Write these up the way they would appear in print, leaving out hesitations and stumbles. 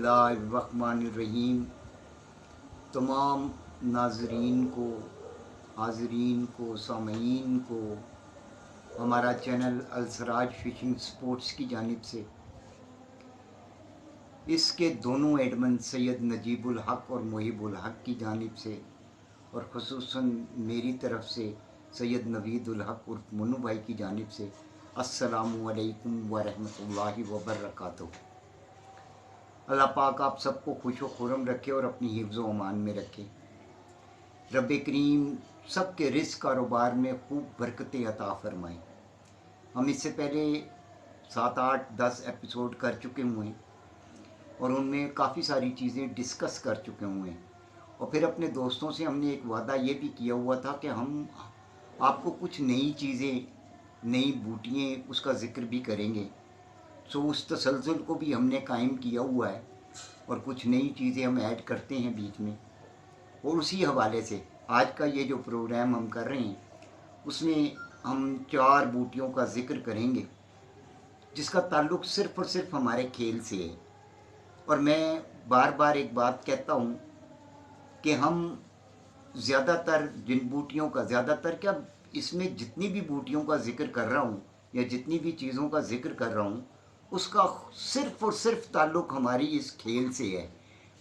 बिस्मिल्लाहिर्रहमानिर्रहीम। तमाम नाजरीन को, हाजरीन को, सामईन को हमारा चैनल अलसराज फ़िशिंग स्पोर्ट्स की जानिब से, इसके दोनों एडमन सैयद नजीबुल हक़ और मुहिबुल हक़ की जानिब से, और ख़ुसूसन मेरी तरफ़ से सैयद नवीदुल हक़ उर्फ मन्नू भाई की जानिब से अस्सलामु अलैकुम व रहमतुल्लाहि व बरकातुहू। अल्लाह पाक आप सबको खुश व खुरम रखे और अपनी हिफ्ज़ व अमान में रखे। रब करीम सब के रिज़्क़ कारोबार में खूब बरकतें अता फ़रमाएँ। हम इससे पहले 7, 8, 10 एपिसोड कर चुके हुए हैं और उनमें काफ़ी सारी चीज़ें डिस्कस कर चुके हुए हैं, और फिर अपने दोस्तों से हमने एक वादा ये भी किया हुआ था कि हम आपको कुछ नई चीज़ें, नई बूटियाँ उसका ज़िक्र भी करेंगे। सो उस तसलसल को भी हमने कायम किया हुआ है और कुछ नई चीज़ें हम ऐड करते हैं बीच में। और उसी हवाले से आज का ये जो प्रोग्राम हम कर रहे हैं उसमें हम 4 बूटियों का ज़िक्र करेंगे जिसका ताल्लुक़ सिर्फ़ और सिर्फ हमारे खेल से है। और मैं बार बार एक बात कहता हूँ कि हम ज़्यादातर जिन बूटियों का, ज़्यादातर क्या, इसमें जितनी भी बूटियों का ज़िक्र कर रहा हूँ या जितनी भी चीज़ों का ज़िक्र कर रहा हूँ उसका सिर्फ़ और सिर्फ ताल्लुक़ हमारी इस खेल से है।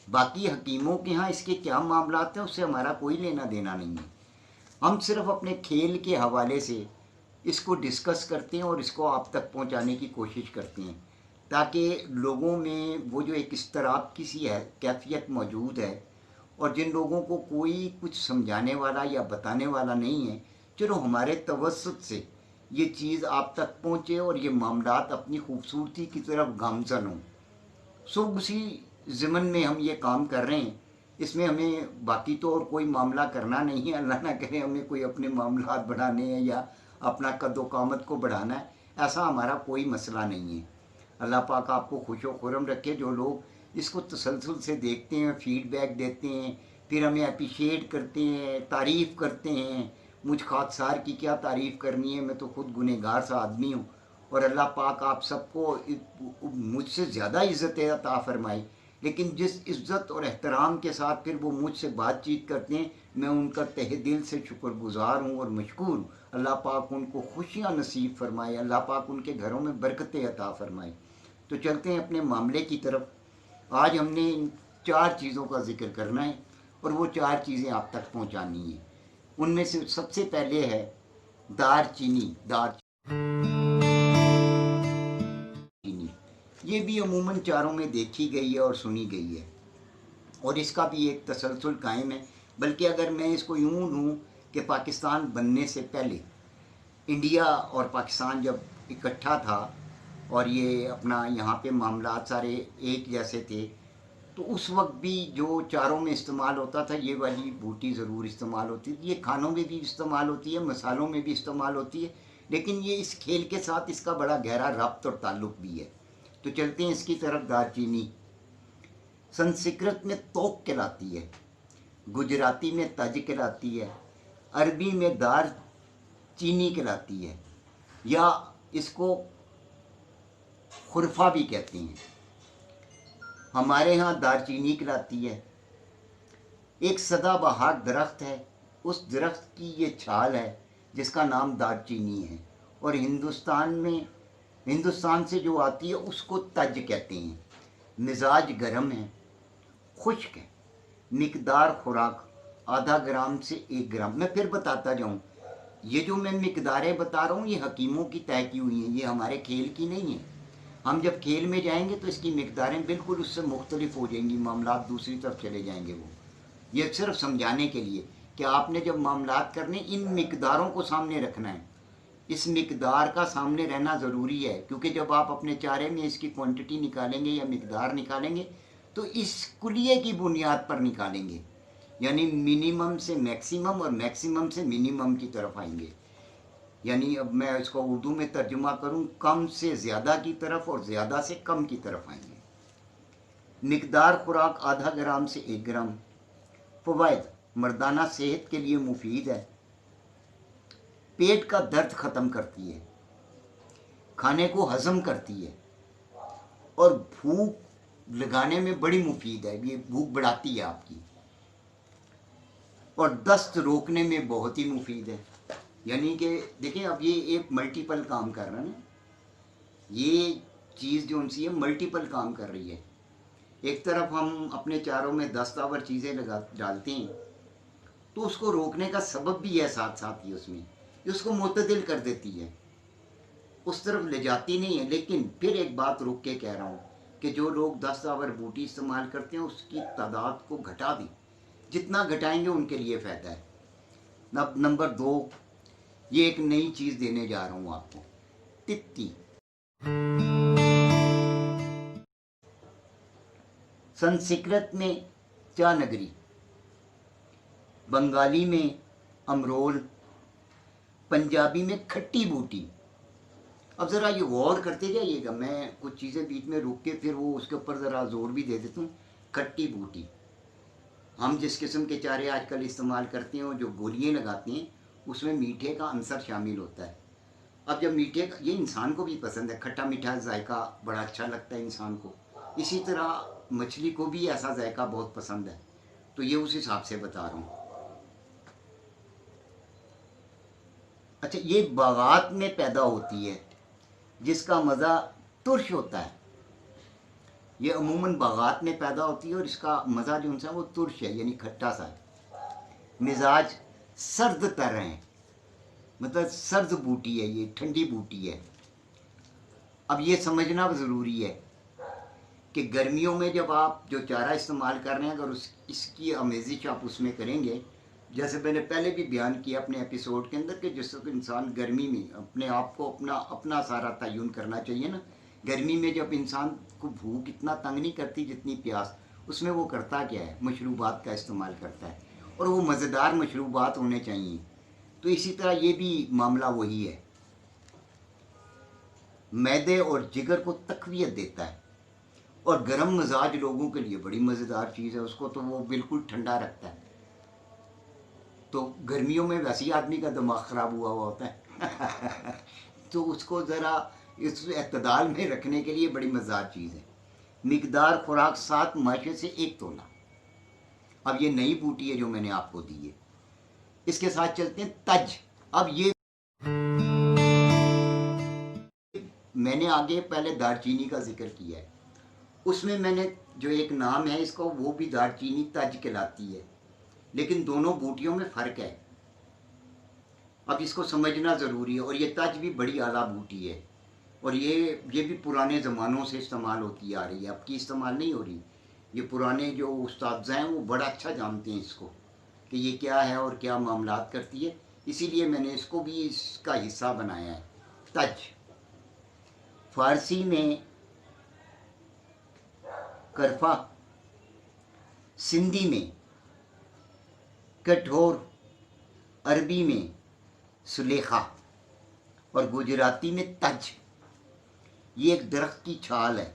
बाकी हकीमों के यहाँ इसके क्या मामलात हैं उससे हमारा कोई लेना देना नहीं है। हम सिर्फ़ अपने खेल के हवाले से इसको डिस्कस करते हैं और इसको आप तक पहुँचाने की कोशिश करते हैं ताकि लोगों में वो जो एक इस्तराब की सी है कैफियत मौजूद है, और जिन लोगों को कोई कुछ समझाने वाला या बताने वाला नहीं है, चलो हमारे तवस्सुत से ये चीज़ आप तक पहुँचे और ये मामलात अपनी खूबसूरती की तरफ गामज़न हों। सो उसी ज़िमन में हम ये काम कर रहे हैं। इसमें हमें बाकी तो और कोई मामला करना नहीं है। अल्लाह ना करे हमें कोई अपने मामलात बढ़ाने हैं या अपना कद्दो-कामत को बढ़ाना है, ऐसा हमारा कोई मसला नहीं है। अल्लाह पाक आपको खुश व खुरम रखे। जो लोग इसको तसलसल से देखते हैं, फीडबैक देते हैं, फिर हमें अप्रिशिएट करते हैं, तारीफ़ करते हैं। मुझ खाकसार की क्या तारीफ़ करनी है, मैं तो खुद गुनहगार सा आदमी हूँ। और अल्लाह पाक आप सबको मुझसे ज़्यादा इज़्ज़त अता फ़रमाए। लेकिन जिस इज़्ज़त और एहतराम के साथ फिर वो मुझसे बातचीत करते हैं, मैं उनका तहे दिल से शुक्रगुज़ार हूँ और मशकूर हूँ। अल्लाह पाक उनको खुशियाँ नसीब फ़रमाए, अल्लाह पाक उनके घरों में बरकतें अता फ़रमाए। तो चलते हैं अपने मामले की तरफ। आज हमने इन 4 चीज़ों का ज़िक्र करना है और वो 4 चीज़ें आप तक पहुँचानी है। उनमें से सबसे पहले है दारचीनी। ये भी अमूमन चारों में देखी गई है और सुनी गई है और इसका भी एक तसलसल कायम है। बल्कि अगर मैं इसको यूँ लूँ कि पाकिस्तान बनने से पहले इंडिया और पाकिस्तान जब इकट्ठा था और ये अपना यहाँ पे मामलात सारे एक जैसे थे, तो उस वक्त भी जो चारों में इस्तेमाल होता था ये वाली बूटी ज़रूर इस्तेमाल होती थी। ये खानों में भी इस्तेमाल होती है, मसालों में भी इस्तेमाल होती है, लेकिन ये इस खेल के साथ इसका बड़ा गहरा रब्त और ताल्लुक़ भी है। तो चलते हैं इसकी तरफ। दारचीनी संस्कृत में तोक कहलाती है, गुजराती में तज कहलाती है, अरबी में दार चीनी कहलाती है, या इसको खुरफा भी कहते हैं। हमारे यहाँ दारचीनी कहलाती है। एक सदाबहार दरख्त है, उस दरख्त की ये छाल है जिसका नाम दारचीनी है, और हिंदुस्तान से जो आती है उसको तज कहते हैं। मिजाज गर्म है, खुश्क है, मिकदार खुराक आधा ग्राम से 1 ग्राम। मैं फिर बताता जाऊँ, ये जो मैं मिकदारें बता रहा हूँ ये हकीमों की तय की हुई हैं, ये हमारे खेल की नहीं है। हम जब खेल में जाएंगे तो इसकी मिकदारें बिल्कुल उससे मुख्तलिफ हो जाएंगी, मामलात दूसरी तरफ चले जाएंगे। वो ये सिर्फ समझाने के लिए कि आपने जब मामलात करने इन मिकदारों को सामने रखना है। इस मिकदार का सामने रहना ज़रूरी है, क्योंकि जब आप अपने चारे में इसकी क्वांटिटी निकालेंगे या मिकदार निकालेंगे तो इस कुलिये की बुनियाद पर निकालेंगे, यानी मिनिमम से मैक्सिमम और मैक्सिमम से मिनिमम की तरफ आएंगे। यानी अब मैं इसको उर्दू में तर्जुमा करूं, कम से ज़्यादा की तरफ और ज़्यादा से कम की तरफ आएंगे। मिकदार खुराक आधा ग्राम से 1 ग्राम। फ़वाइद: मर्दाना सेहत के लिए मुफीद है, पेट का दर्द ख़त्म करती है, खाने को हज़म करती है और भूख लगाने में बड़ी मुफीद है, ये भूख बढ़ाती है आपकी, और दस्त रोकने में बहुत ही मुफीद है। यानी कि देखें, अब ये एक मल्टीपल काम कर रहा है ना, ये चीज़ जो उनसी है मल्टीपल काम कर रही है। एक तरफ हम अपने चारों में दस्तावर चीज़ें लगा डालते हैं, तो उसको रोकने का सबब भी है साथ साथ ही उसमें, ये उसको मुतदिल कर देती है, उस तरफ ले जाती नहीं है। लेकिन फिर एक बात रोक के कह रहा हूँ कि जो लोग दस्तावर बूटी इस्तेमाल करते हैं उसकी तादाद को घटा दें, जितना घटाएंगे उनके लिए फ़ायदा है। नंबर 2, ये एक नई चीज़ देने जा रहा हूँ आपको, तित्ती। संस्कृत में चा नगरी, बंगाली में अमरोल, पंजाबी में खट्टी बूटी। अब ज़रा ये गौर करते जाइएगा, मैं कुछ चीज़ें बीच में रुक के फिर वो उसके ऊपर ज़रा जोर भी दे देता हूँ। खट्टी बूटी, हम जिस किस्म के चारे आजकल इस्तेमाल करते हैं, जो गोलियाँ लगाते हैं, उसमें मीठे का अंसर शामिल होता है। अब जब मीठे का, ये इंसान को भी पसंद है, खट्टा मीठा जायका बड़ा अच्छा लगता है इंसान को, इसी तरह मछली को भी ऐसा जायका बहुत पसंद है, तो ये उस हिसाब से बता रहा हूँ। अच्छा, ये बागात में पैदा होती है, जिसका मज़ा तुर्श होता है। ये अमूमन बागात में पैदा होती है और इसका मज़ा जो उनसा वो तुर्श है, यानी खट्टा सा है। मिजाज सर्द तर हैं, मतलब सर्द बूटी है, ये ठंडी बूटी है। अब ये समझना ज़रूरी है कि गर्मियों में जब आप जो चारा इस्तेमाल कर रहे हैं, अगर इसकी आमेज़िश आप उसमें करेंगे, जैसे मैंने पहले भी बयान किया अपने एपिसोड के अंदर कि जिस इंसान गर्मी में अपने आप को अपना सारा तयन करना चाहिए ना। गर्मी में जब इंसान को भूख इतना तंग नहीं करती जितनी प्यास, उसमें वो करता क्या है, मशरूबात का इस्तेमाल करता है, और वो मज़ेदार मशरूबात होने चाहिए। तो इसी तरह ये भी मामला वही है, मैदे और जिगर को तक़वियत देता है, और गर्म मिजाज लोगों के लिए बड़ी मज़ेदार चीज़ है, उसको तो वो बिल्कुल ठंडा रखता है। तो गर्मियों में वैसे ही आदमी का दिमाग ख़राब हुआ होता है तो उसको ज़रा इस एतदाल में रखने के लिए बड़ी मज़ेदार चीज़ है। मिकदार खुराक 7 माशे से 1 तोला। अब ये नई बूटी है जो मैंने आपको दी है। इसके साथ चलते हैं तज। अब ये मैंने आगे पहले दारचीनी का जिक्र किया है, उसमें मैंने जो एक नाम है इसका, वो भी दारचीनी तज कहलाती है, लेकिन दोनों बूटियों में फ़र्क है। अब इसको समझना ज़रूरी है। और ये तज भी बड़ी आला बूटी है, और ये भी पुराने ज़मानों से इस्तेमाल होती आ रही है, अब की इस्तेमाल नहीं हो रही। ये पुराने जो उस्ताद हैं वो बड़ा अच्छा जानते हैं इसको कि ये क्या है और क्या मामलात करती है, इसीलिए मैंने इसको भी इसका हिस्सा बनाया है। तज फ़ारसी में करफा, सिंधी में कठोर, अरबी में सुलेखा और गुजराती में तज। ये एक दरख्त की छाल है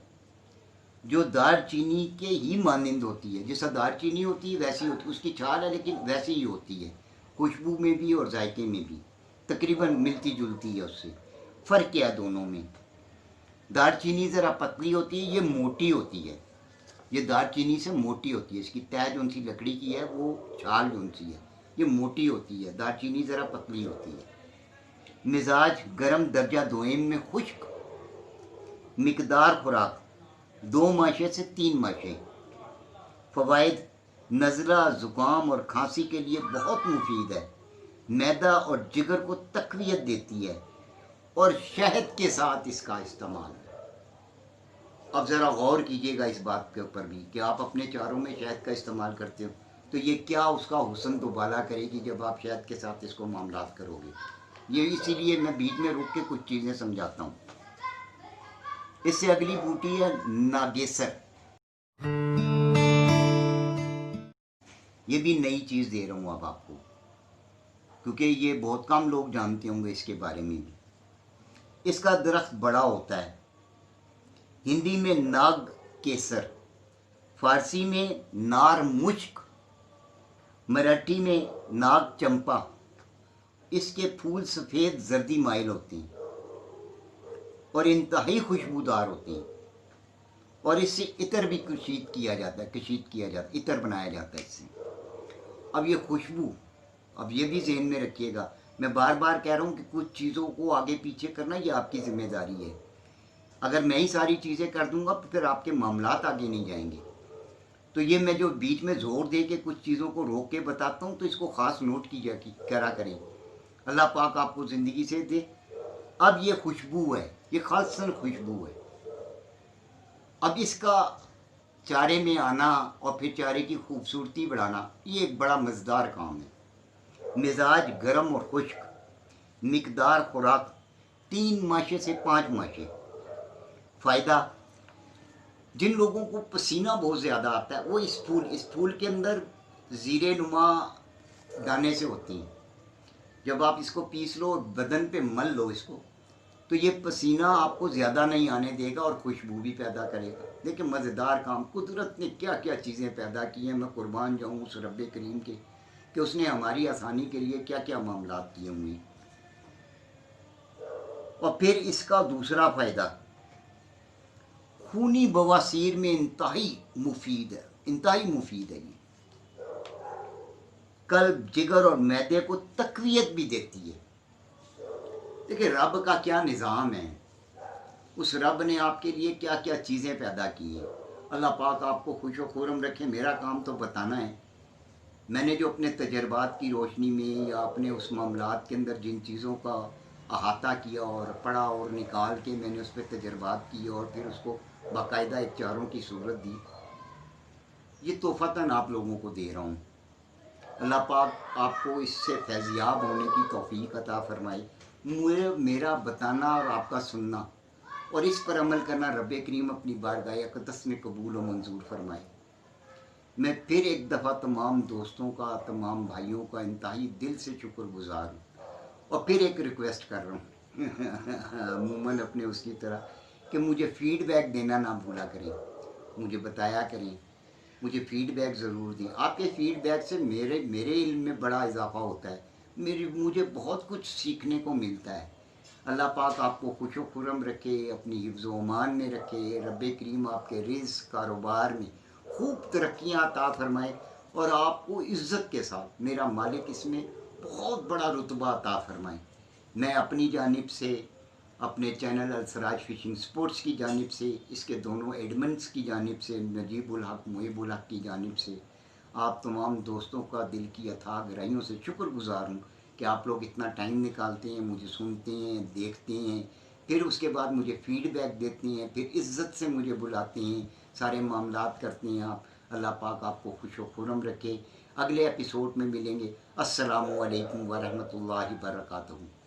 जो दारचीनी के ही मानिंद होती है, जैसा दारचीनी होती है वैसी होती है, उसकी छाल है लेकिन वैसी ही होती है, खुशबू में भी और जायके में भी तकरीबन मिलती जुलती है उससे। फ़र्क क्या है दोनों में? दारचीनी ज़रा पतली होती है, ये मोटी होती है। ये दारचीनी से मोटी होती है, इसकी तय जो उनसी लकड़ी की है, वो छाल जो उनसी है, ये मोटी होती है। दारचीनी ज़रा पतली होती है। मिजाज गर्म, दर्जा दोयम में खुश्क। मिकदार खुराक 2 माशे से 3 माशे। फ़वाइद नज़ला, ज़ुकाम और खांसी के लिए बहुत मुफीद है। मैदा और जिगर को तक़वियत देती है, और शहद के साथ इसका इस्तेमाल। अब ज़रा गौर कीजिएगा इस बात के ऊपर भी कि आप अपने चारों में शहद का इस्तेमाल करते हो, तो ये क्या उसका हुस्न दोबाला करेगी जब आप शहद के साथ इसको मामलात करोगे। ये इसीलिए मैं बीच में रुक के कुछ चीज़ें समझाता हूँ। इससे अगली बूटी है नागेसर। ये भी नई चीज़ दे रहा हूँ अब आपको, क्योंकि ये बहुत कम लोग जानते होंगे इसके बारे में भी। इसका दरख्त बड़ा होता है, हिंदी में नाग केसर, फारसी में नार मुश्क, मराठी में नाग चंपा। इसके फूल सफ़ेद जर्दी माइल होते हैं और इंतहाई खुशबूदार होते हैं। اور اس سے عطر بھی کشید کیا جاتا ہے عطر بنایا جاتا ہے اس سے. اب یہ خوشبو، اب یہ بھی ذہن میں رکھیے گا، میں بار بار کہہ رہا ہوں کہ کچھ چیزوں کو آگے پیچھے کرنا یہ آپ کی ذمہ داری ہے. اگر میں ہی ساری چیزیں کر دوں گا تو پھر آپ کے معاملات آگے نہیں جائیں گے. تو یہ میں جو بیچ میں زور دے کے کچھ چیزوں کو روک کے بتاتا ہوں تو اس کو خاص نوٹ کیجیے کرا کریں. اللہ پاک آپ کو زندگی سے دے. اب یہ خوشبو ہے، یہ خالصاً خوشبو ہے. اب اس کا چارے میں آنا اور پھر چارے کی خوبصورتی بڑھانا یہ ایک بڑا مزیدار کام ہے. مزاج گرم اور خشک، مقدار خوراک 3 ماشے سے 5 ماشے. فائدہ، جن لوگوں کو پسینہ بہت زیادہ آتا ہے وہ اس پھول کے اندر زیرے نما دانے سے ہوتی ہیں. جب آپ اس کو پیس لو اور بدن پہ مل لو اس کو تو یہ پسینہ آپ کو زیادہ نہیں آنے دے گا اور خوشبو بھی پیدا کرے گا. دیکھیں مزیدار کام، قدرت نے کیا کیا چیزیں پیدا کی ہیں. میں قربان جاؤں اس رب کریم کے کہ اس نے ہماری آسانی کے لیے کیا کیا معاملات کیے ہوئے ہیں. اور پھر اس کا دوسرا فائدہ خونی بواسیر میں انتہائی مفید ہے. یہ قلب، جگر اور معدے کو تقویت بھی دیتی ہے. دیکھیں رب کا کیا نظام ہے، اس رب نے آپ کے لیے کیا کیا چیزیں پیدا کی ہیں. اللہ پاک آپ کو خوش و خرم رکھے. میرا کام تو بتانا ہے. میں نے جو اپنے تجربات کی روشنی میں یا اپنے اس معاملات کے اندر جن چیزوں کا احاطہ کیا اور پڑھا اور نکال کے میں نے اس پہ تجربات کیے اور پھر اس کو باقاعدہ ایک چاروں کی صورت دی، یہ تحفتاً آپ لوگوں کو دے رہا ہوں. اللہ پاک آپ کو اس سے فیضیاب ہونے کی توفیق عطا فرمائے. میرا بتانا اور آپ کا سننا اور اس پر عمل کرنا رب کریم اپنی بارگاہ اقدس میں قبول و منظور فرمائے. میں پھر ایک دفعہ تمام دوستوں کا، تمام بھائیوں کا انتہائی دل سے شکر گزار ہوں. اور پھر ایک ریکویسٹ کر رہا ہوں عموماً اپنے اس کی طرح کہ مجھے فیڈ بیک دینا نہ بھولا کریں. مجھے بتایا کریں، مجھے فیڈ بیک ضرور دیں. آپ کے فیڈ بیک سے میرے علم میں بڑا اضافہ ہوتا ہے. مجھے بہت کچھ سیکھنے کو ملتا ہے. اللہ پاک آپ کو خوش و خرم رکھے، اپنی حفظ و امان میں رکھے. رب کریم آپ کے رزق کاروبار میں خوب ترقیاں عطا فرمائے اور آپ کو عزت کے ساتھ میرا مالک اس میں بہت بڑا رتبہ عطا فرمائے. میں اپنی جانب سے، اپنے چینل السراج فشنگ سپورٹس کی جانب سے، اس کے دونوں ایڈمنس کی جانب سے، نجیب الحق محب الحق کی جانب سے آپ تمام دوستوں کا دل کی اتھاہ گہرائیوں سے شکر گزار ہوں کہ آپ لوگ اتنا ٹائم نکالتے ہیں، مجھے سنتے ہیں، دیکھتے ہیں، پھر اس کے بعد مجھے فیڈ بیک دیتے ہیں، پھر عزت سے مجھے بلاتے ہیں، سارے معاملات کرتے ہیں آپ. اللہ پاک آپ کو خوش و خرم رکھے. اگلے ایپیسوڈ میں ملیں گے. السلام علیکم ورحمۃ اللہ وبرکاتہ.